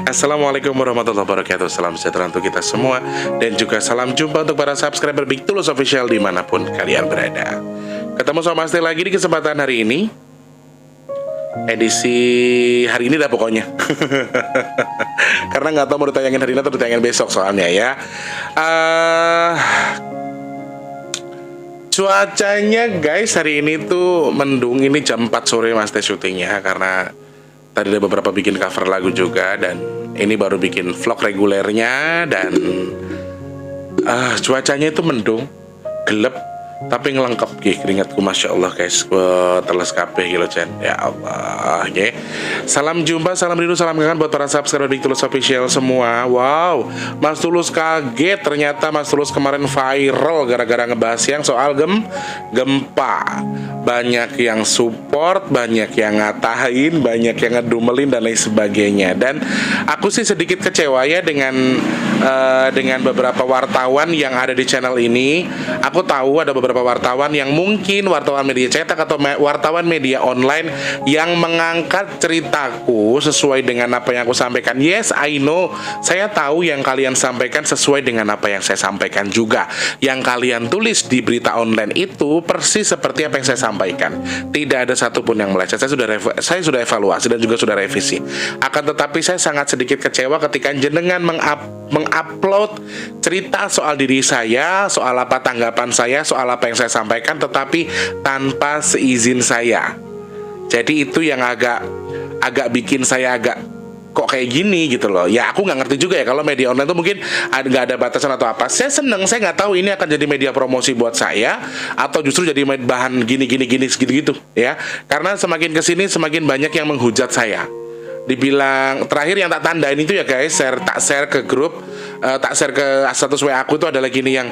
Assalamualaikum warahmatullahi wabarakatuh. Salam sejahtera untuk kita semua. Dan juga salam jumpa untuk para subscriber Big Tulus Official dimanapun kalian berada. Ketemu sama Mas Teh lagi di kesempatan hari ini. Edisi hari ini dah pokoknya. Karena nggak tahu mau ditayangin hari ini atau ditayangin besok soalnya ya. Cuacanya guys hari ini tuh mendung. Ini jam 4 sore Mas Teh syutingnya. Karena tadi ada beberapa bikin cover lagu juga. Dan ini baru bikin vlog regulernya. Dan cuacanya itu mendung, gelap, tapi ngelengkap keringatku, masya Allah guys. Teles kabeh gitu Chen. Ya Allah ya. Salam jumpa, salam rindu, salam kangen buat para subscriber Big Tulus Official semua. Wow, Mas Tulus kaget. Ternyata Mas Tulus kemarin viral gara-gara ngebahas yang soal gempa. Banyak yang support, banyak yang ngatain, banyak yang ngedumelin dan lain sebagainya. Dan aku sih sedikit kecewa ya dengan beberapa wartawan yang ada di channel ini. Aku tahu ada beberapa wartawan yang mungkin wartawan media cetak atau wartawan media online yang mengangkat ceritaku sesuai dengan apa yang aku sampaikan. Yes, I know. Saya tahu yang kalian sampaikan sesuai dengan apa yang saya sampaikan juga. Yang kalian tulis di berita online itu persis seperti apa yang saya sampaikan. Tidak ada satupun yang meleset. Saya sudah evaluasi dan juga sudah revisi. Akan tetapi saya sangat sedikit kecewa ketika jenengan mengupload cerita soal diri saya, soal apa tanggapan saya, soal apa yang saya sampaikan, tetapi tanpa seizin saya. Jadi itu yang agak bikin saya agak kok kayak gini gitu loh. Ya aku nggak ngerti juga ya kalau media online tuh mungkin nggak ada batasan atau apa. Saya seneng, saya nggak tahu ini akan jadi media promosi buat saya atau justru jadi bahan gini gitu ya. Karena semakin kesini semakin banyak yang menghujat saya. Dibilang terakhir yang tak tandain itu ya guys, tak share ke grup, tak share ke status WA aku itu adalah gini yang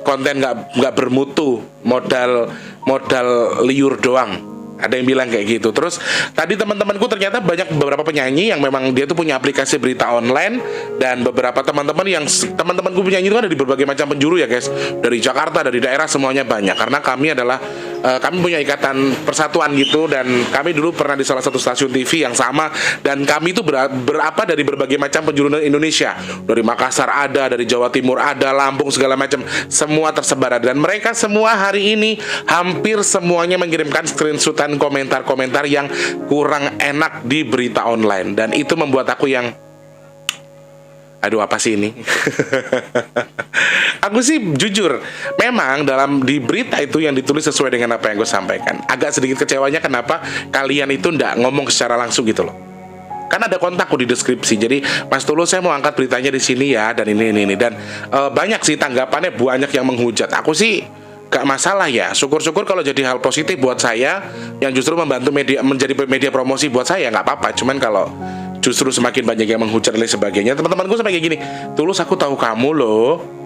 konten nggak bermutu, modal liur doang. Ada yang bilang kayak gitu. Terus tadi teman-temanku ternyata banyak beberapa penyanyi yang memang dia tuh punya aplikasi berita online. Dan beberapa teman-temanku penyanyi itu ada di berbagai macam penjuru ya guys. Dari Jakarta, dari daerah semuanya banyak. Karena kami adalah kami punya ikatan persatuan gitu. Dan kami dulu pernah di salah satu stasiun TV yang sama. Dan kami itu berapa dari berbagai macam penjuru Indonesia. Dari Makassar ada, dari Jawa Timur ada, Lampung segala macam. Semua tersebar. Dan mereka semua hari ini hampir semuanya mengirimkan screenshotan komentar-komentar yang kurang enak di berita online. Dan itu membuat aku yang aduh apa sih ini. Aku sih jujur memang di berita itu yang ditulis sesuai dengan apa yang gue sampaikan. Agak sedikit kecewanya kenapa kalian itu ndak ngomong secara langsung gitu loh. Kan ada kontakku di deskripsi. Jadi Mas Tulus saya mau angkat beritanya di sini ya. Dan ini. Dan banyak sih tanggapannya, banyak yang menghujat. Aku sih gak masalah ya, syukur-syukur kalau jadi hal positif buat saya yang justru membantu menjadi media promosi buat saya, nggak apa-apa. Cuman kalau justru semakin banyak yang menghujat dan sebagainya, teman-temanku sampai kayak gini, Tulus aku tahu kamu loh,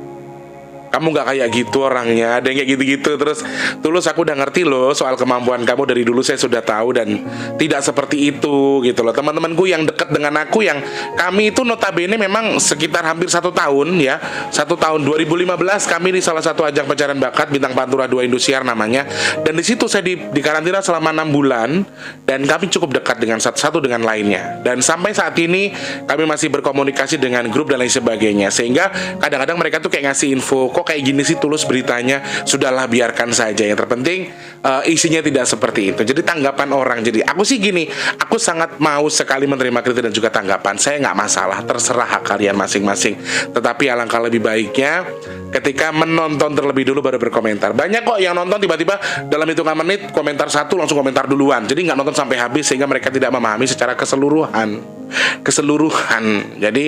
kamu gak kayak gitu orangnya, ada yang kayak gitu-gitu. Terus Tulus aku udah ngerti loh soal kemampuan kamu, dari dulu saya sudah tahu dan tidak seperti itu gitu loh. Teman-temanku yang dekat dengan aku, yang kami itu notabene memang sekitar hampir 1 tahun ya, 1 tahun 2015 kami di salah satu ajang pencarian bakat Bintang Pantura 2 Indosiar namanya. Dan di situ saya di karantina selama 6 bulan dan kami cukup dekat dengan satu dengan lainnya. Dan sampai saat ini kami masih berkomunikasi dengan grup dan lain sebagainya. Sehingga kadang-kadang mereka tuh kayak ngasih info, kok kayak gini sih Tulus beritanya, sudahlah biarkan saja, yang terpenting isinya tidak seperti itu. Jadi tanggapan orang, jadi aku sih gini, aku sangat mau sekali menerima kritik dan juga tanggapan. Saya nggak masalah, terserah hak kalian masing-masing. Tetapi alangkah lebih baiknya ketika menonton terlebih dulu baru berkomentar. Banyak kok yang nonton tiba-tiba dalam hitungan menit komentar satu langsung komentar duluan. Jadi nggak nonton sampai habis sehingga mereka tidak memahami secara keseluruhan. Jadi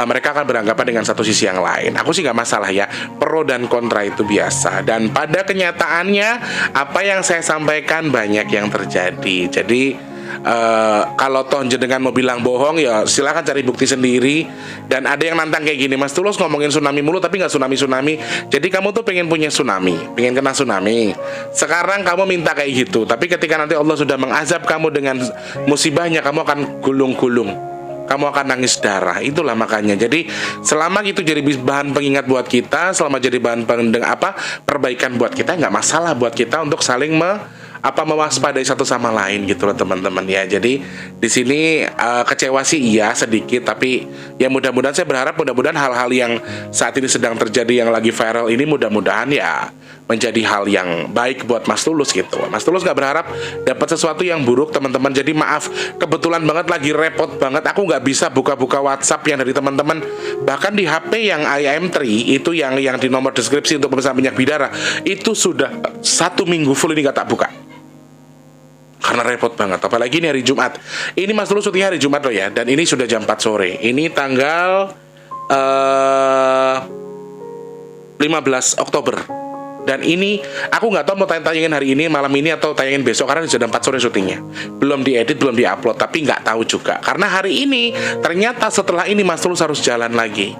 mereka akan beranggapan dengan satu sisi yang lain. Aku sih nggak masalah ya, pro dan kontra itu biasa. Dan pada kenyataannya apa yang saya sampaikan banyak yang terjadi. Jadi kalau toh jenengan mau bilang bohong ya silakan cari bukti sendiri. Dan ada yang nantang kayak gini, Mas Tulus ngomongin tsunami mulu tapi nggak tsunami. Jadi kamu tuh pengen punya tsunami, pengen kena tsunami. Sekarang kamu minta kayak gitu, tapi ketika nanti Allah sudah mengazab kamu dengan musibahnya, kamu akan gulung-gulung, kamu akan nangis darah. Itulah makanya. Jadi selama itu jadi bahan pengingat buat kita, selama jadi bahan perbaikan buat kita, nggak masalah buat kita untuk saling mewaspadai satu sama lain gitu loh teman-teman ya. Jadi di sini kecewa sih iya sedikit, tapi ya mudah-mudahan saya berharap mudah-mudahan hal-hal yang saat ini sedang terjadi yang lagi viral ini mudah-mudahan ya menjadi hal yang baik buat Mas Tulus gitu. Mas Tulus nggak berharap dapat sesuatu yang buruk teman-teman. Jadi maaf, kebetulan banget lagi repot banget, aku nggak bisa buka-buka WhatsApp yang dari teman-teman. Bahkan di HP yang IM3 itu yang di nomor deskripsi untuk pemesanan minyak bidara itu sudah 1 minggu full ini nggak tak buka karena repot banget. Apalagi ini hari Jumat. Ini Mas Tulus syutingnya hari Jumat loh ya, dan ini sudah jam 4 sore. Ini tanggal 15 Oktober. Dan ini aku nggak tahu mau tayangin hari ini, malam ini, atau tayangin besok karena sudah 4 sore syutingnya. Belum diedit, belum diupload, tapi nggak tahu juga. Karena hari ini ternyata setelah ini Mas Tulus harus jalan lagi.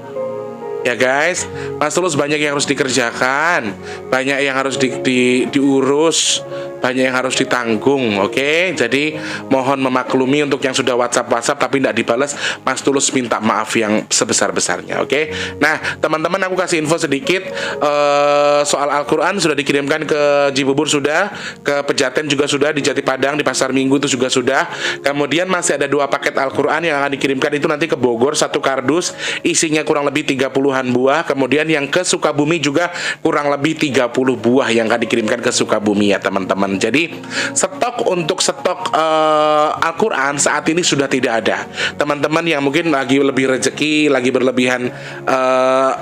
Ya guys, Mas Tulus banyak yang harus dikerjakan, banyak yang harus diurus, banyak yang harus ditanggung, oke? Jadi mohon memaklumi untuk yang sudah WhatsApp tapi tidak dibalas. Mas Tulus minta maaf yang sebesar-besarnya, oke? Nah teman-teman, aku kasih info sedikit soal Al-Quran. Sudah dikirimkan ke Cibubur, sudah ke Pejaten juga sudah, di Jati Padang, di Pasar Minggu itu juga sudah. Kemudian masih ada 2 paket Al-Quran yang akan dikirimkan itu nanti ke Bogor, 1 kardus isinya kurang lebih 30-an buah. Kemudian yang ke Sukabumi juga kurang lebih 30 buah yang akan dikirimkan ke Sukabumi ya teman-teman. Jadi stok Al-Quran saat ini sudah tidak ada. Teman-teman yang mungkin lagi lebih rezeki, lagi berlebihan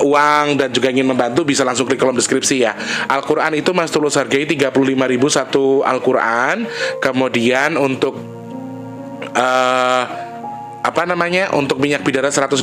uang dan juga ingin membantu, bisa langsung klik kolom deskripsi ya. Al-Quran itu Mas Tulus hargai 35.000 satu Al-Quran. Kemudian untuk untuk minyak bidara 180.000,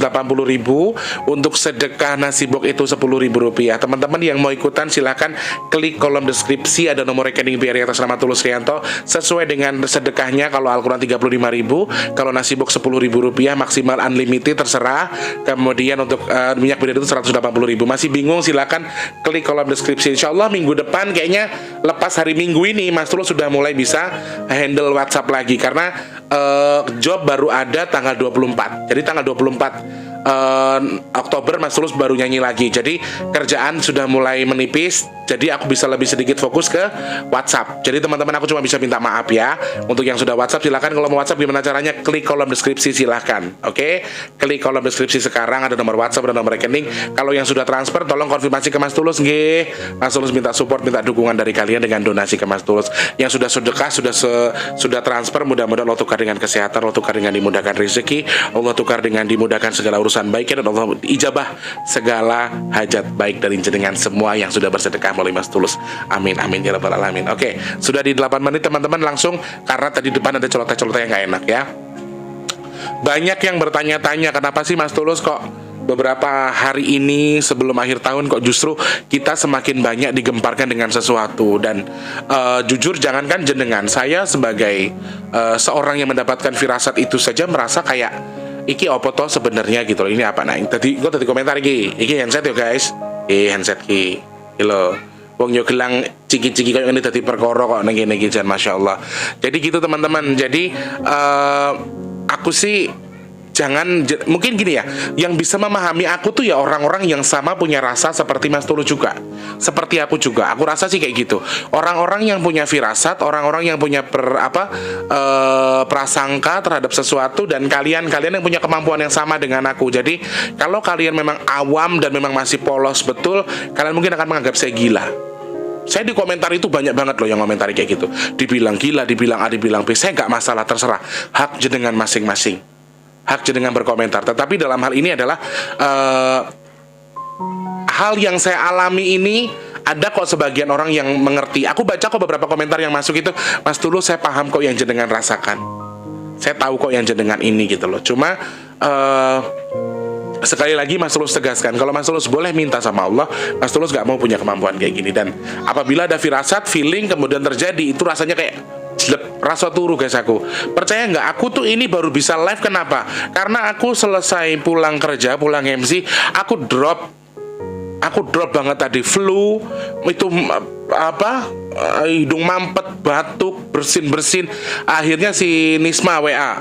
untuk sedekah nasi box itu 10.000 rupiah. Teman-teman yang mau ikutan silahkan klik kolom deskripsi, ada nomor rekening BRI atas nama Tulus Rianto sesuai dengan sedekahnya. Kalau Al-Quran 35.000, kalau nasi box 10.000 rupiah, maksimal unlimited terserah. Kemudian untuk minyak bidara itu 180.000. Masih bingung silahkan klik kolom deskripsi. Insya Allah minggu depan, kayaknya lepas hari Minggu ini, Mas Tulus sudah mulai bisa handle WhatsApp lagi, karena job baru ada tanggal 24. Jadi tanggal 24 Oktober Mas Tulus baru nyanyi lagi. Jadi kerjaan sudah mulai menipis, jadi aku bisa lebih sedikit fokus ke WhatsApp. Jadi teman-teman, aku cuma bisa minta maaf ya. Untuk yang sudah WhatsApp silahkan, kalau mau WhatsApp gimana caranya, klik kolom deskripsi silahkan. Oke, klik kolom deskripsi sekarang, ada nomor WhatsApp dan nomor rekening. Kalau yang sudah transfer tolong konfirmasi ke Mas Tulus nggih. Mas Tulus minta support, minta dukungan dari kalian dengan donasi ke Mas Tulus. Yang sudah sedekah, sudah transfer, mudah-mudahan Allah tukar dengan kesehatan, Allah tukar dengan dimudahkan rezeki, Allah tukar dengan dimudahkan segala urusan baiknya, dan Allah ijabah segala hajat baik dari jenengan semua yang sudah bersedekah melalui Mas Tulus. Amin amin ya rabbal alamin. Oke, sudah di 8 menit teman-teman, langsung, karena tadi depan ada celoteh-celoteh yang gak enak ya. Banyak yang bertanya-tanya, kenapa sih Mas Tulus kok beberapa hari ini sebelum akhir tahun kok justru kita semakin banyak digemparkan dengan sesuatu. Dan jujur, jangankan jenengan, saya sebagai seorang yang mendapatkan firasat itu saja merasa kayak iki opo toh sebenarnya gitu loh. Ini apa nah? Tadi komentar iki handset ya guys. Handset ki. Lho. Wong yo gelang ciki-ciki kayak ini tadi perkara kok nang kene iki jan masyaallah. Jadi gitu teman-teman. Jadi aku sih mungkin gini ya, yang bisa memahami aku tuh ya orang-orang yang sama punya rasa seperti Mas Tulus juga, seperti aku juga. Aku rasa sih kayak gitu. Orang-orang yang punya firasat, orang-orang yang punya prasangka terhadap sesuatu, dan kalian yang punya kemampuan yang sama dengan aku. Jadi kalau kalian memang awam dan memang masih polos betul, kalian mungkin akan menganggap saya gila. Saya di komentar itu banyak banget loh yang komentari kayak gitu. Dibilang gila, dibilang A, dibilang B. Saya nggak masalah, terserah. Hak jenengan masing-masing. Hak jenengan berkomentar. Tetapi dalam hal ini adalah hal yang saya alami ini, ada kok sebagian orang yang mengerti. Aku baca kok beberapa komentar yang masuk itu, Mas Tulus saya paham kok yang jenengan rasakan, saya tahu kok yang jenengan ini gitu loh. Cuma sekali lagi Mas Tulus tegaskan, kalau Mas Tulus boleh minta sama Allah, Mas Tulus gak mau punya kemampuan kayak gini. Dan apabila ada firasat, feeling kemudian terjadi, itu rasanya kayak rasa turu guys. Aku percaya nggak, aku tuh ini baru bisa live. Kenapa? Karena aku selesai pulang kerja, pulang MC, aku drop banget tadi, flu itu hidung mampet, batuk, bersin. Akhirnya si Nisma WA,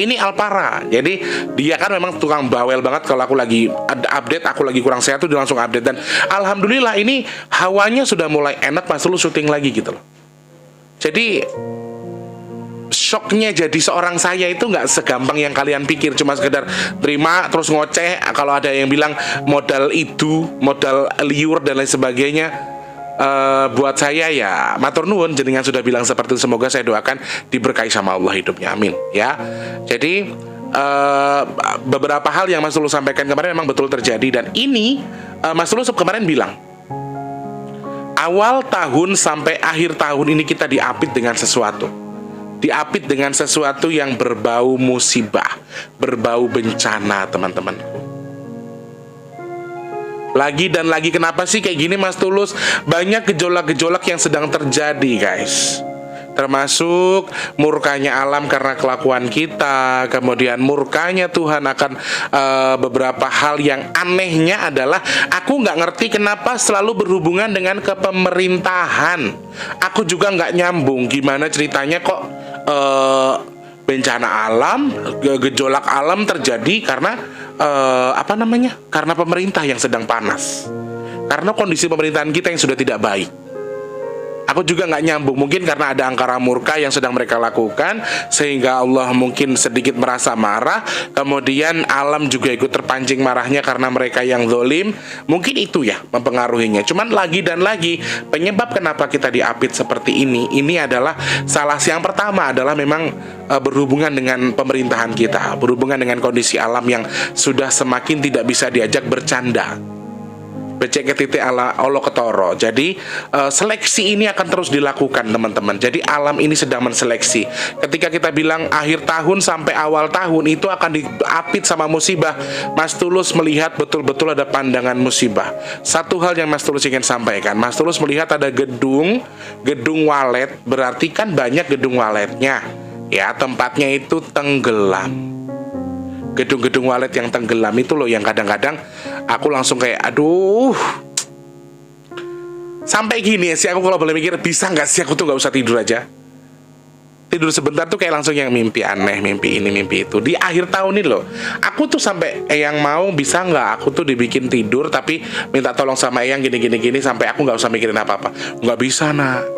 ini Alpara. Jadi dia kan memang tukang bawel banget kalau aku lagi ada update, aku lagi kurang sehat tuh dia langsung update. Dan alhamdulillah ini hawanya sudah mulai enak, Mas Tulus syuting lagi gitu loh. Jadi shocknya jadi seorang saya itu nggak segampang yang kalian pikir, cuma sekedar terima terus ngoceh. Kalau ada yang bilang modal itu, modal liur dan lain sebagainya, buat saya ya matur nuwun, jenengan sudah bilang seperti itu. Semoga saya doakan diberkahi sama Allah hidupnya, amin ya. Jadi beberapa hal yang Mas Tulus sampaikan kemarin memang betul terjadi. Dan ini Mas Tulus kemarin bilang awal tahun sampai akhir tahun ini kita diapit dengan sesuatu. Diapit dengan sesuatu yang berbau musibah, berbau bencana, teman-temanku. Lagi dan lagi, kenapa sih kayak gini Mas Tulus? Banyak gejolak-gejolak yang sedang terjadi, guys. Termasuk murkanya alam karena kelakuan kita, kemudian murkanya Tuhan akan beberapa hal yang anehnya adalah aku nggak ngerti kenapa selalu berhubungan dengan kepemerintahan. Aku juga nggak nyambung gimana ceritanya kok bencana alam, gejolak alam terjadi karena karena pemerintah yang sedang panas, karena kondisi pemerintahan kita yang sudah tidak baik. Aku juga nggak nyambung, mungkin karena ada angkara murka yang sedang mereka lakukan sehingga Allah mungkin sedikit merasa marah, kemudian alam juga ikut terpancing marahnya karena mereka yang zalim. Mungkin itu ya mempengaruhinya. Cuman lagi dan lagi, penyebab kenapa kita diapit seperti ini adalah yang pertama adalah memang berhubungan dengan pemerintahan kita, berhubungan dengan kondisi alam yang sudah semakin tidak bisa diajak bercanda. Becek ke titik ala Allah ketoro. Jadi seleksi ini akan terus dilakukan, teman-teman. Jadi alam ini sedang menseleksi. Ketika kita bilang akhir tahun sampai awal tahun itu akan diapit sama musibah, Mas Tulus melihat betul-betul ada pandangan musibah. Satu hal yang Mas Tulus ingin sampaikan, Mas Tulus melihat ada gedung walet, berarti kan banyak gedung waletnya. Ya, tempatnya itu tenggelam. Gedung-gedung walet yang tenggelam itu loh yang kadang-kadang aku langsung kayak aduh, sampai gini sih aku kalau boleh mikir, bisa nggak sih aku tuh nggak usah tidur aja, tidur sebentar tuh kayak langsung yang mimpi aneh, mimpi ini mimpi itu. Di akhir tahun ini loh aku tuh sampai yang mau bisa nggak aku tuh dibikin tidur tapi minta tolong sama Eyang gini sampai aku nggak usah mikirin apa-apa. Nggak bisa, nak.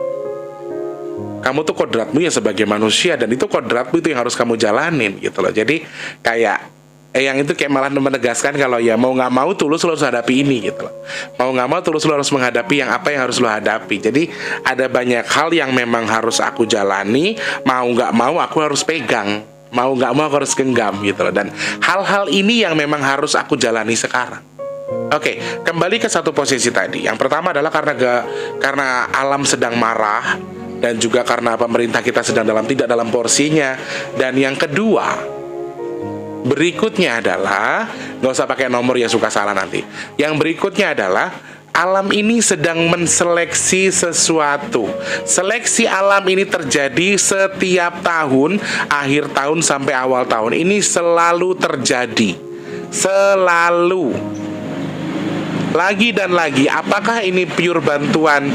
Kamu tuh kodratmu ya sebagai manusia, dan itu kodratmu itu yang harus kamu jalanin gitu loh. Jadi kayak yang itu kayak malah menegaskan kalau ya mau nggak mau Tulus lo harus hadapi ini gitu loh. Mau nggak mau Tulus lo harus menghadapi yang apa yang harus lo hadapi. Jadi ada banyak hal yang memang harus aku jalani, mau nggak mau aku harus pegang, mau nggak mau aku harus genggam gitu loh. Dan hal-hal ini yang memang harus aku jalani sekarang. Oke, kembali ke satu posisi tadi. Yang pertama adalah karena alam sedang marah, dan juga karena pemerintah kita sedang tidak dalam porsinya. Dan yang kedua, berikutnya adalah, nggak usah pakai nomor ya, suka salah nanti. Yang berikutnya adalah alam ini sedang menseleksi sesuatu. Seleksi alam ini terjadi setiap tahun, akhir tahun sampai awal tahun. Ini selalu terjadi, selalu. Lagi dan lagi, apakah ini pure bantuan,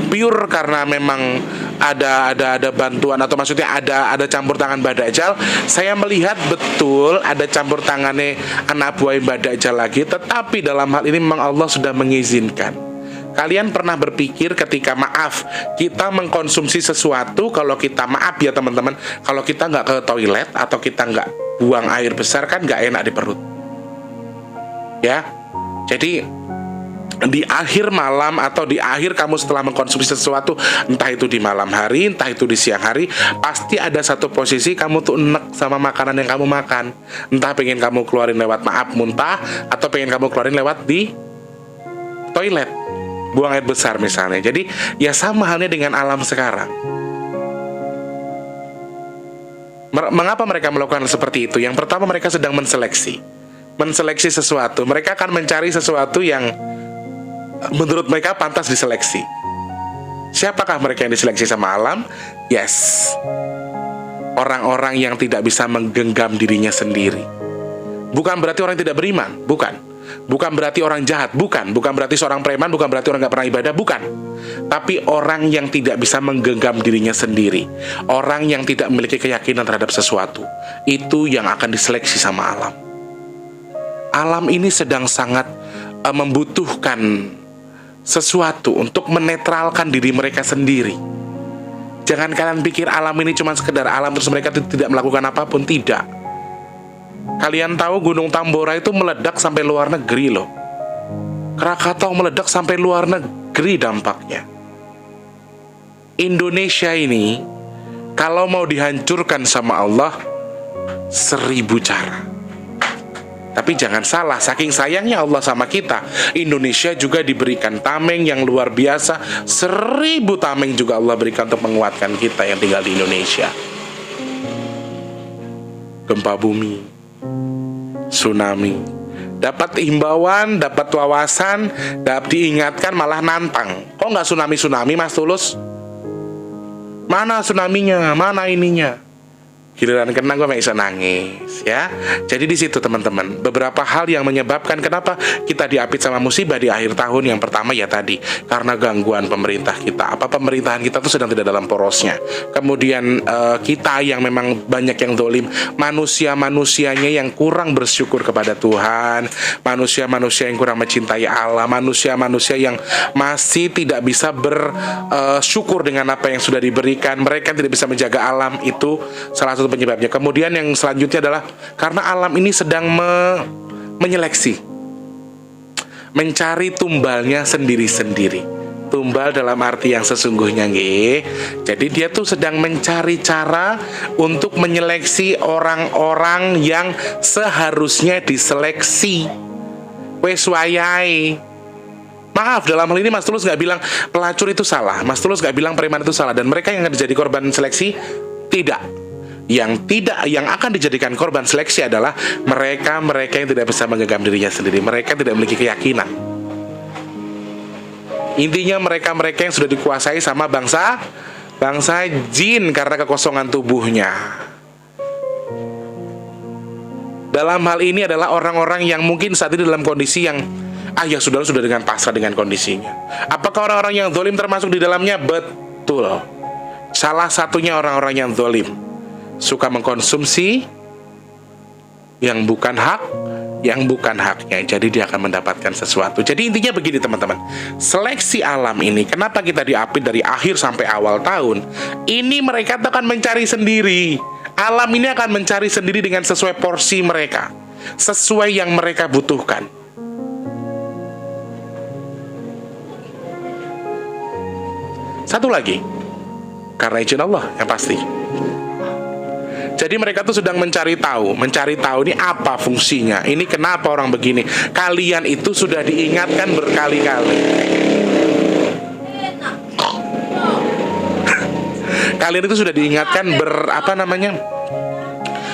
pure karena memang ada bantuan, atau maksudnya ada campur tangan Mbah Dajjal? Saya melihat betul ada campur tangannya anak buah Mbah Dajjal lagi, tetapi dalam hal ini memang Allah sudah mengizinkan. Kalian pernah berpikir ketika kita mengkonsumsi sesuatu, kalau kita maaf ya teman-teman, kalau kita nggak ke toilet atau kita nggak buang air besar kan nggak enak di perut, ya. Jadi di akhir malam atau di akhir kamu setelah mengkonsumsi sesuatu, entah itu di malam hari, entah itu di siang hari, pasti ada satu posisi kamu tuh enek sama makanan yang kamu makan. Entah pengen kamu keluarin lewat muntah, atau pengen kamu keluarin lewat di toilet, buang air besar misalnya. Jadi ya sama halnya dengan alam sekarang. Mengapa mereka melakukan seperti itu? Yang pertama, mereka sedang menseleksi sesuatu. Mereka akan mencari sesuatu yang menurut mereka pantas diseleksi. Siapakah mereka yang diseleksi sama alam? Yes, orang-orang yang tidak bisa menggenggam dirinya sendiri. Bukan berarti orang yang tidak beriman, bukan berarti orang jahat, bukan berarti seorang preman, bukan berarti orang gak pernah ibadah, bukan. Tapi orang yang tidak bisa menggenggam dirinya sendiri, orang yang tidak memiliki keyakinan terhadap sesuatu, itu yang akan diseleksi sama alam. Alam ini sedang sangat membutuhkan sesuatu untuk menetralkan diri mereka sendiri. Jangan kalian pikir alam ini cuma sekedar alam terus mereka tidak melakukan apapun. Tidak. Kalian tahu Gunung Tambora itu meledak sampai luar negeri loh. Krakatau meledak sampai luar negeri dampaknya. Indonesia ini kalau mau dihancurkan sama Allah 1000 cara. Tapi jangan salah, saking sayangnya Allah sama kita, Indonesia juga diberikan tameng yang luar biasa. 1000 tameng juga Allah berikan untuk menguatkan kita yang tinggal di Indonesia. Gempa bumi, tsunami, dapat himbauan, dapat wawasan, dapat diingatkan, malah nantang. Kok nggak tsunami Mas Tulus? Mana tsunaminya, mana ininya? Giliran kena gue bisa nangis, ya. Jadi di situ teman-teman, beberapa hal yang menyebabkan kenapa kita diapit sama musibah di akhir tahun. Yang pertama ya tadi, karena gangguan pemerintah kita. Apa pemerintahan kita tuh sedang tidak dalam porosnya. Kemudian kita yang memang banyak yang zalim, manusia-manusianya yang kurang bersyukur kepada Tuhan, manusia-manusia yang kurang mencintai Allah, manusia-manusia yang masih tidak bisa bersyukur dengan apa yang sudah diberikan. Mereka tidak bisa menjaga alam, itu salah satu penyebabnya. Kemudian yang selanjutnya adalah karena alam ini sedang menyeleksi, mencari tumbalnya sendiri-sendiri. Tumbal dalam arti yang sesungguhnya, nggih. Jadi dia tuh sedang mencari cara untuk menyeleksi orang-orang yang seharusnya diseleksi. Wes wayahe. Maaf, dalam hal ini Mas Tulus nggak bilang pelacur itu salah, Mas Tulus nggak bilang preman itu salah, dan mereka yang jadi korban seleksi tidak. Yang akan dijadikan korban seleksi adalah mereka yang tidak bisa menggenggam dirinya sendiri, mereka tidak memiliki keyakinan. Intinya mereka yang sudah dikuasai sama bangsa jin karena kekosongan tubuhnya. Dalam hal ini adalah orang-orang yang mungkin saat ini dalam kondisi yang ya sudah dengan pasrah dengan kondisinya. Apakah orang-orang yang zalim termasuk di dalamnya? Betul. Salah satunya orang-orang yang zalim suka mengkonsumsi yang bukan haknya, jadi dia akan mendapatkan sesuatu. Jadi intinya begini teman-teman, seleksi alam ini kenapa kita diapit dari akhir sampai awal tahun ini, mereka akan mencari sendiri. Alam ini akan mencari sendiri dengan sesuai porsi mereka, sesuai yang mereka butuhkan. Satu lagi, karena izin Allah yang pasti. Jadi mereka tuh sedang mencari tahu ini apa fungsinya, ini kenapa orang begini. Kalian itu sudah diingatkan berkali-kali. Kalian itu sudah diingatkan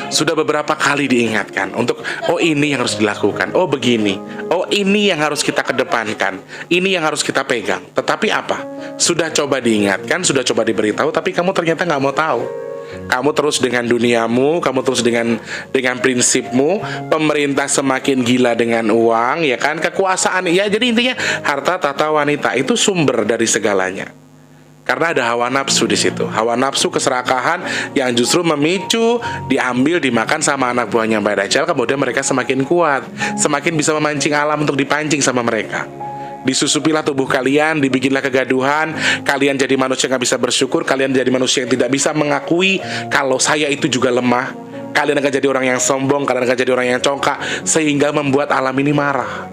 sudah beberapa kali diingatkan untuk ini yang harus dilakukan, begini, ini yang harus kita kedepankan, ini yang harus kita pegang. Tetapi apa? Sudah coba diingatkan, sudah coba diberitahu, tapi kamu ternyata nggak mau tahu. Kamu terus dengan duniamu, kamu terus dengan prinsipmu. Pemerintah semakin gila dengan uang, ya kan, kekuasaan. Ya, jadi intinya harta tata wanita itu sumber dari segalanya. Karena ada hawa nafsu di situ. Hawa nafsu keserakahan yang justru memicu diambil, dimakan sama anak buahnya Mbak Dajjal. Kemudian mereka semakin kuat, semakin bisa memancing alam untuk dipancing sama mereka. Disusupilah tubuh kalian, dibikinlah kegaduhan, kalian jadi manusia yang gak bisa bersyukur, kalian jadi manusia yang tidak bisa mengakui kalau saya itu juga lemah. Kalian akan jadi orang yang sombong, kalian akan jadi orang yang congkak, sehingga membuat alam ini marah.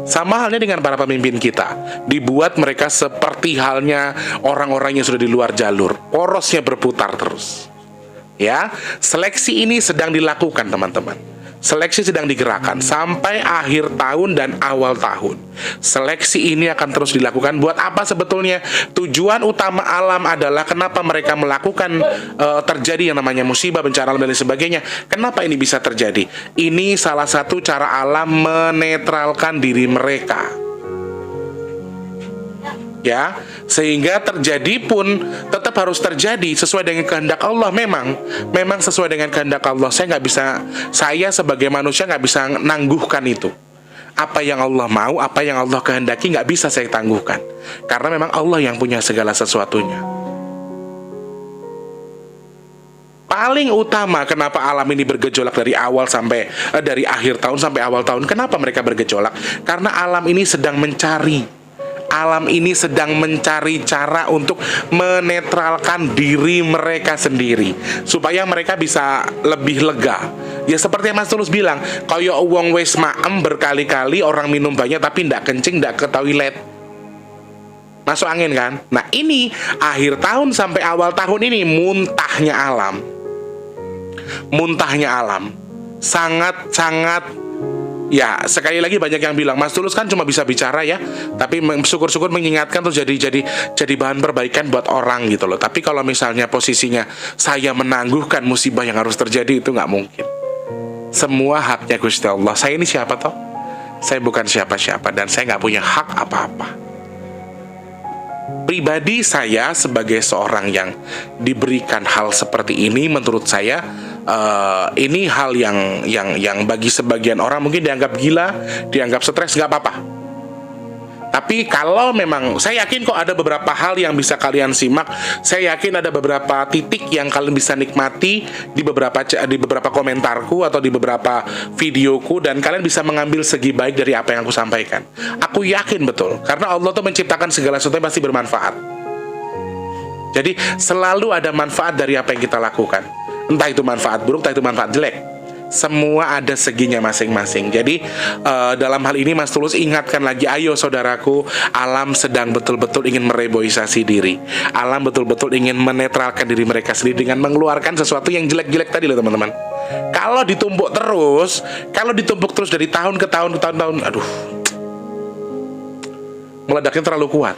Sama halnya dengan para pemimpin kita, dibuat mereka seperti halnya orang-orang yang sudah di luar jalur, porosnya berputar terus. Ya, seleksi ini sedang dilakukan teman-teman. Seleksi sedang digerakkan sampai akhir tahun dan awal tahun. Seleksi ini akan terus dilakukan. Buat apa sebetulnya? Tujuan utama alam adalah kenapa mereka melakukan terjadi yang namanya musibah, bencana alam dan sebagainya. Kenapa ini bisa terjadi? Ini salah satu cara alam menetralkan diri mereka. Ya, sehingga terjadi pun tetap harus terjadi sesuai dengan kehendak Allah. Memang sesuai dengan kehendak Allah. Saya sebagai manusia nggak bisa nangguhkan itu. Apa yang Allah mau, apa yang Allah kehendaki nggak bisa saya tangguhkan. Karena memang Allah yang punya segala sesuatunya. Paling utama kenapa alam ini bergejolak dari akhir tahun sampai awal tahun. Kenapa mereka bergejolak? Karena alam ini sedang mencari. alam ini sedang mencari cara untuk menetralkan diri mereka sendiri supaya mereka bisa lebih lega. Ya seperti yang Mas Tulus bilang, kaya wong wis maem berkali-kali orang minum banyak tapi ndak kencing, ndak ke toilet, masuk angin kan. Nah ini akhir tahun sampai awal tahun ini muntahnya alam. Muntahnya alam sangat-sangat. Ya sekali lagi banyak yang bilang Mas Tulus kan cuma bisa bicara ya, tapi syukur-syukur mengingatkan tuh jadi bahan perbaikan buat orang gitu loh. Tapi kalau misalnya posisinya saya menangguhkan musibah yang harus terjadi, itu nggak mungkin. Semua haknya Gusti Allah. Saya ini siapa toh? Saya bukan siapa-siapa dan saya nggak punya hak apa-apa. Pribadi saya sebagai seorang yang diberikan hal seperti ini, menurut saya ini hal yang bagi sebagian orang mungkin dianggap gila, dianggap stres, nggak apa-apa. Tapi kalau memang, saya yakin kok ada beberapa hal yang bisa kalian simak. Saya yakin ada beberapa titik yang kalian bisa nikmati di beberapa komentarku atau di beberapa videoku, dan kalian bisa mengambil segi baik dari apa yang aku sampaikan. Aku yakin betul, karena Allah tuh menciptakan segala sesuatu yang pasti bermanfaat. Jadi selalu ada manfaat dari apa yang kita lakukan. Entah itu manfaat buruk, entah itu manfaat jelek. Semua ada seginya masing-masing. Jadi dalam hal ini Mas Tulus ingatkan lagi, ayo saudaraku, alam sedang betul-betul ingin mereboisasi diri. Alam betul-betul ingin menetralkan diri mereka sendiri dengan mengeluarkan sesuatu yang jelek-jelek tadi loh teman-teman. Kalau ditumpuk terus dari tahun ke tahun, aduh, meledaknya terlalu kuat.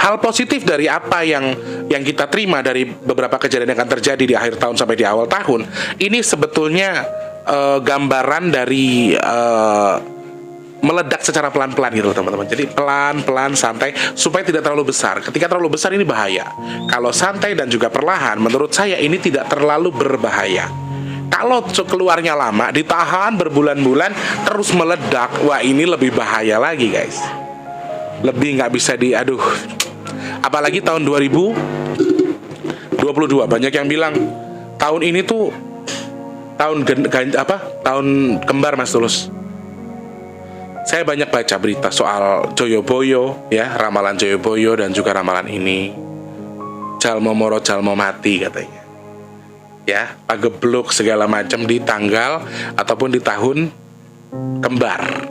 Hal positif dari apa yang kita terima dari beberapa kejadian yang akan terjadi di akhir tahun sampai di awal tahun, ini sebetulnya gambaran dari meledak secara pelan-pelan gitu teman-teman. Jadi pelan-pelan, santai, supaya tidak terlalu besar. Ketika terlalu besar ini bahaya. Kalau santai dan juga perlahan, menurut saya ini tidak terlalu berbahaya. Kalau keluarnya lama, ditahan berbulan-bulan, terus meledak, wah ini lebih bahaya lagi guys. Lebih nggak bisa aduh. Apalagi tahun 2022, banyak yang bilang tahun ini tuh tahun tahun kembar Mas Tulus. Saya banyak baca berita soal Joyoboyo ya, ramalan Joyoboyo dan juga ramalan ini. Jalmo moro jalmo mati katanya. Ya, pagebluk segala macam di tanggal ataupun di tahun kembar.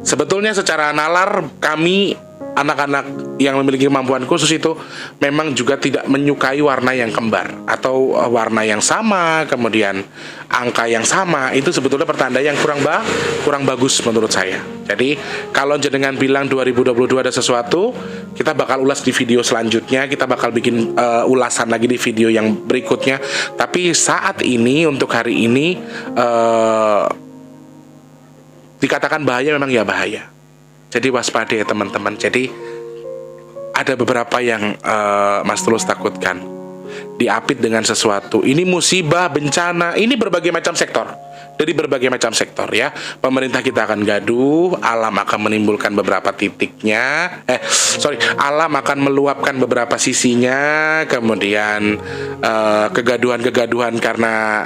Sebetulnya secara nalar kami anak-anak yang memiliki kemampuan khusus itu memang juga tidak menyukai warna yang kembar atau warna yang sama, kemudian angka yang sama. Itu sebetulnya pertanda yang kurang bagus menurut saya. Jadi kalau jenengan bilang 2022 ada sesuatu, kita bakal ulas di video selanjutnya. Kita bakal bikin ulasan lagi di video yang berikutnya. Tapi saat ini, untuk hari ini, dikatakan bahaya, memang ya bahaya. Jadi waspada ya teman-teman. Jadi ada beberapa yang Mas Tulus takutkan, diapit dengan sesuatu. Ini musibah, bencana, ini berbagai macam sektor. Dari berbagai macam sektor ya. Pemerintah kita akan gaduh, alam akan menimbulkan beberapa titiknya. Alam akan meluapkan beberapa sisinya. Kemudian kegaduhan-kegaduhan karena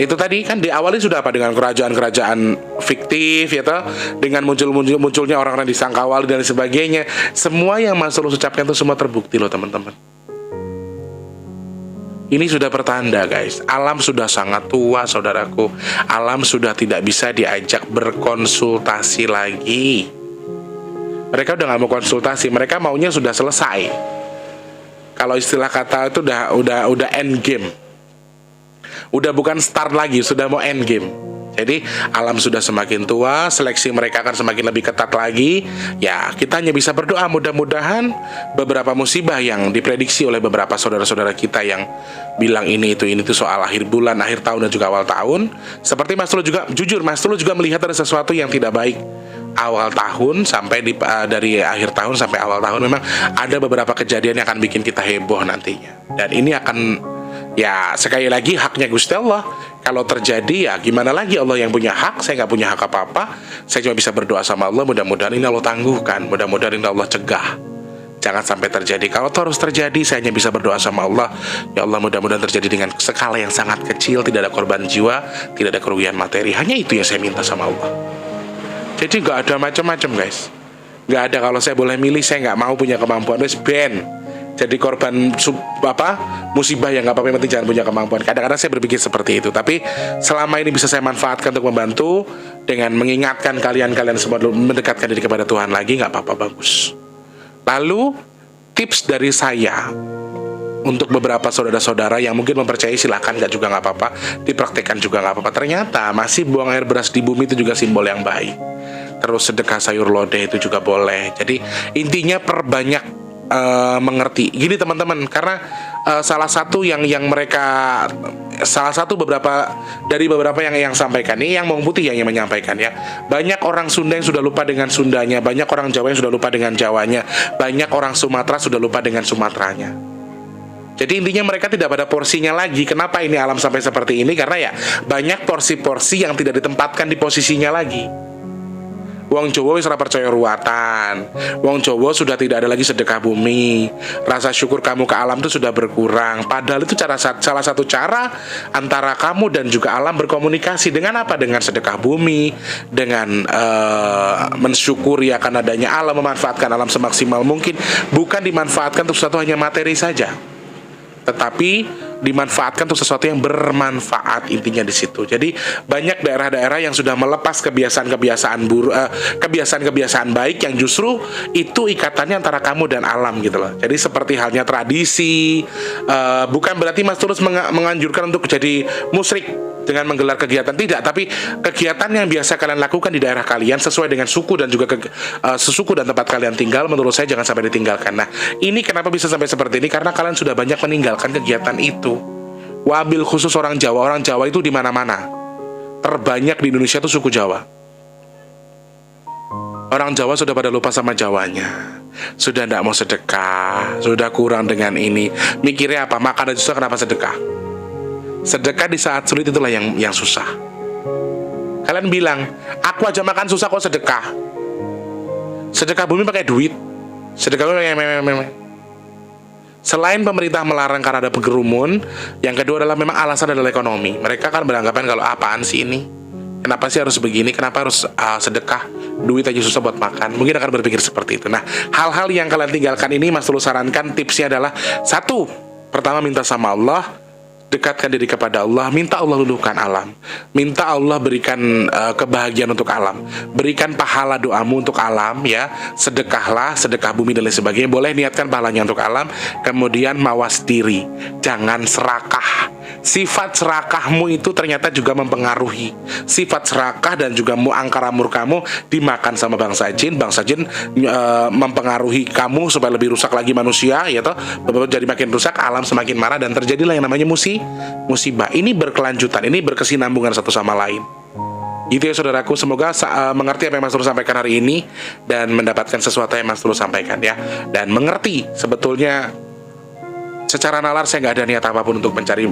itu tadi kan diawali sudah apa dengan kerajaan-kerajaan fiktif ya toh, dengan munculnya orang-orang disangkawali dan sebagainya. Semua yang Mas Tulus ucapkan itu semua terbukti loh teman-teman. Ini sudah pertanda guys, alam sudah sangat tua saudaraku. Alam sudah tidak bisa diajak berkonsultasi lagi. Mereka udah gak mau konsultasi, mereka maunya sudah selesai. Kalau istilah kata itu udah end game. Udah bukan start lagi, sudah mau end game. Jadi alam sudah semakin tua, seleksi mereka akan semakin lebih ketat lagi. Ya kita hanya bisa berdoa, mudah-mudahan beberapa musibah yang diprediksi oleh beberapa saudara-saudara kita yang bilang ini itu soal akhir bulan, akhir tahun dan juga awal tahun. Seperti Mas Tulus juga, jujur Mas Tulus juga melihat ada sesuatu yang tidak baik awal tahun sampai dari akhir tahun sampai awal tahun. Memang ada beberapa kejadian yang akan bikin kita heboh nantinya. Dan ini akan, ya sekali lagi haknya Gusti Allah. Kalau terjadi ya gimana lagi, Allah yang punya hak, saya nggak punya hak apa-apa. Saya cuma bisa berdoa sama Allah, mudah-mudahan ini Allah tangguhkan, mudah-mudahan ini Allah cegah, jangan sampai terjadi. Kalau itu harus terjadi, saya hanya bisa berdoa sama Allah, ya Allah mudah-mudahan terjadi dengan skala yang sangat kecil, tidak ada korban jiwa, tidak ada kerugian materi. Hanya itu yang saya minta sama Allah. Jadi nggak ada macam-macam guys, nggak ada. Kalau saya boleh milih, saya nggak mau punya kemampuan. Wes ben jadi korban musibah yang nggak apa-apa, yang penting jangan punya kemampuan. Kadang-kadang saya berpikir seperti itu. Tapi selama ini bisa saya manfaatkan untuk membantu dengan mengingatkan kalian semua mendekatkan diri kepada Tuhan lagi, nggak apa-apa, bagus. Lalu tips dari saya untuk beberapa saudara-saudara yang mungkin mempercayai, silahkan, nggak juga nggak apa-apa, dipraktekkan juga nggak apa-apa. Ternyata masih buang air beras di bumi itu juga simbol yang baik. Terus sedekah sayur lodeh itu juga boleh. Jadi intinya perbanyak mengerti. Gini teman-teman, karena salah satu beberapa yang sampaikan ini, yang Mong Putih yang menyampaikan ya. Banyak orang Sunda yang sudah lupa dengan Sundanya, banyak orang Jawa yang sudah lupa dengan Jawanya, banyak orang Sumatera sudah lupa dengan Sumateranya. Jadi intinya mereka tidak pada porsinya lagi. Kenapa ini alam sampai seperti ini? Karena ya banyak porsi-porsi yang tidak ditempatkan di posisinya lagi. Wong Jawa wis ora percaya ruwatan. Wong Jawa sudah tidak ada lagi sedekah bumi. Rasa syukur kamu ke alam itu sudah berkurang. Padahal itu salah satu cara antara kamu dan juga alam berkomunikasi. Dengan apa? Dengan sedekah bumi, dengan mensyukuri akan adanya alam, memanfaatkan alam semaksimal mungkin. Bukan dimanfaatkan untuk sesuatu hanya materi saja, tetapi dimanfaatkan untuk sesuatu yang bermanfaat, intinya di situ. Jadi banyak daerah-daerah yang sudah melepas kebiasaan baik yang justru itu ikatannya antara kamu dan alam gitu loh. Jadi seperti halnya tradisi, bukan berarti Mas Tulus menganjurkan untuk jadi musyrik dengan menggelar kegiatan, tidak, tapi kegiatan yang biasa kalian lakukan di daerah kalian sesuai dengan suku dan juga sesuku dan tempat kalian tinggal, menurut saya jangan sampai ditinggalkan. Nah, ini kenapa bisa sampai seperti ini? Karena kalian sudah banyak meninggalkan kegiatan itu. Wabil khusus orang Jawa itu di mana-mana. Terbanyak di Indonesia itu suku Jawa. Orang Jawa sudah pada lupa sama Jawanya, sudah tidak mau sedekah, sudah kurang dengan ini. Mikirnya apa? Makan aja susah, kenapa sedekah? Sedekah di saat sulit itulah yang susah. Kalian bilang, aku aja makan susah kok sedekah. Sedekah bumi pakai duit. Sedekah bumi pakai Selain pemerintah melarang karena ada pengerumun, yang kedua adalah memang alasan adalah ekonomi. Mereka kan beranggapan kalau apaan sih ini? Kenapa sih harus begini? Kenapa harus sedekah? Duit aja susah buat makan. Mungkin akan berpikir seperti itu. Nah, hal-hal yang kalian tinggalkan ini Mas Tulus sarankan, tipsnya adalah satu, pertama minta sama Allah, dekatkan diri kepada Allah, minta Allah luluhkan alam, minta Allah berikan kebahagiaan untuk alam, berikan pahala doamu untuk alam ya, sedekahlah, sedekah bumi dan lain sebagainya, boleh niatkan pahalanya untuk alam, kemudian mawas diri, jangan serakah. Sifat serakahmu itu ternyata juga mempengaruhi. Sifat serakah dan juga angkara murkamu dimakan sama bangsa jin mempengaruhi kamu supaya lebih rusak lagi manusia, ya toh, jadi makin rusak, alam semakin marah dan terjadilah yang namanya musibah. Ini berkelanjutan, ini berkesinambungan satu sama lain. Itu ya saudaraku, semoga mengerti apa yang Mas Tulus sampaikan hari ini dan mendapatkan sesuatu yang Mas Tulus sampaikan ya, dan mengerti sebetulnya secara nalar saya nggak ada niat apapun untuk mencari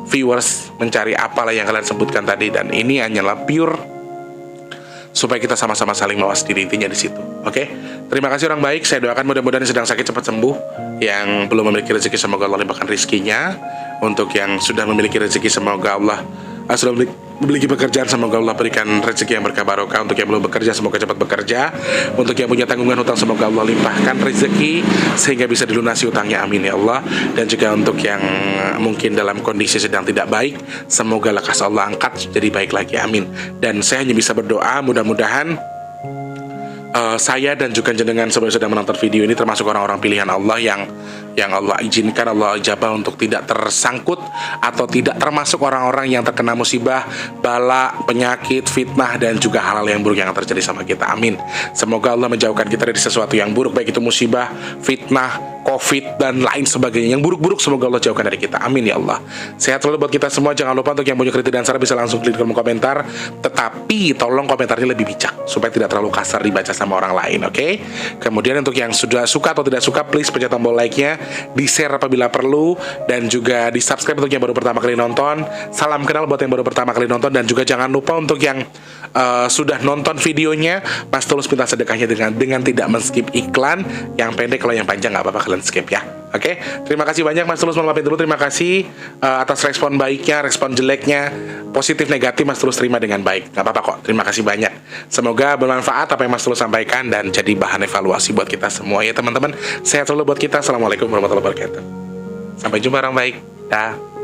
viewers, mencari apalah yang kalian sebutkan tadi, dan ini hanyalah pure supaya kita sama-sama saling mawas diri, intinya di situ. Oke? Terima kasih orang baik, saya doakan mudah-mudahan yang sedang sakit cepat sembuh, yang belum memiliki rezeki semoga Allah limpahkan rezekinya, untuk yang sudah memiliki rezeki semoga Allah sudah memiliki pekerjaan semoga Allah berikan rezeki yang berkah barokah, untuk yang belum bekerja semoga cepat bekerja, untuk yang punya tanggungan hutang semoga Allah limpahkan rezeki sehingga bisa dilunasi hutangnya, amin ya Allah. Dan juga untuk yang mungkin dalam kondisi sedang tidak baik, semoga lekas Allah angkat jadi baik lagi, amin. Dan saya hanya bisa berdoa mudah-mudahan saya dan juga jenengan sebelum sedang menonton video ini termasuk orang-orang pilihan Allah yang Allah izinkan, Allah ijabah untuk tidak tersangkut atau tidak termasuk orang-orang yang terkena musibah, bala, penyakit, fitnah dan juga hal-hal yang buruk yang terjadi sama kita, amin. Semoga Allah menjauhkan kita dari sesuatu yang buruk, baik itu musibah, fitnah, COVID dan lain sebagainya. Yang buruk-buruk semoga Allah jauhkan dari kita, amin ya Allah. Sehat selalu buat kita semua. Jangan lupa untuk yang punya kritik dan saran bisa langsung klik kolom komentar, tetapi tolong komentarnya lebih bijak supaya tidak terlalu kasar dibaca sama orang lain, oke? Kemudian untuk yang sudah suka atau tidak suka, please pencet tombol like-nya, di-share apabila perlu, dan juga di-subscribe untuk yang baru pertama kali nonton. Salam kenal buat yang baru pertama kali nonton, dan juga jangan lupa untuk yang sudah nonton videonya, Mas Tulus minta sedekahnya dengan tidak men-skip iklan. Yang pendek, kalau yang panjang nggak apa-apa, kalian don't skip ya. Oke, terima kasih banyak Mas Tulus, mohon maafin dulu. Terima kasih atas respon baiknya, respon jeleknya, positif negatif Mas Tulus terima dengan baik. Gak apa-apa kok, terima kasih banyak. Semoga bermanfaat apa yang Mas Tulus sampaikan dan jadi bahan evaluasi buat kita semua ya teman-teman. Sehat selalu buat kita. Assalamualaikum warahmatullahi wabarakatuh. Sampai jumpa orang baik. Dah.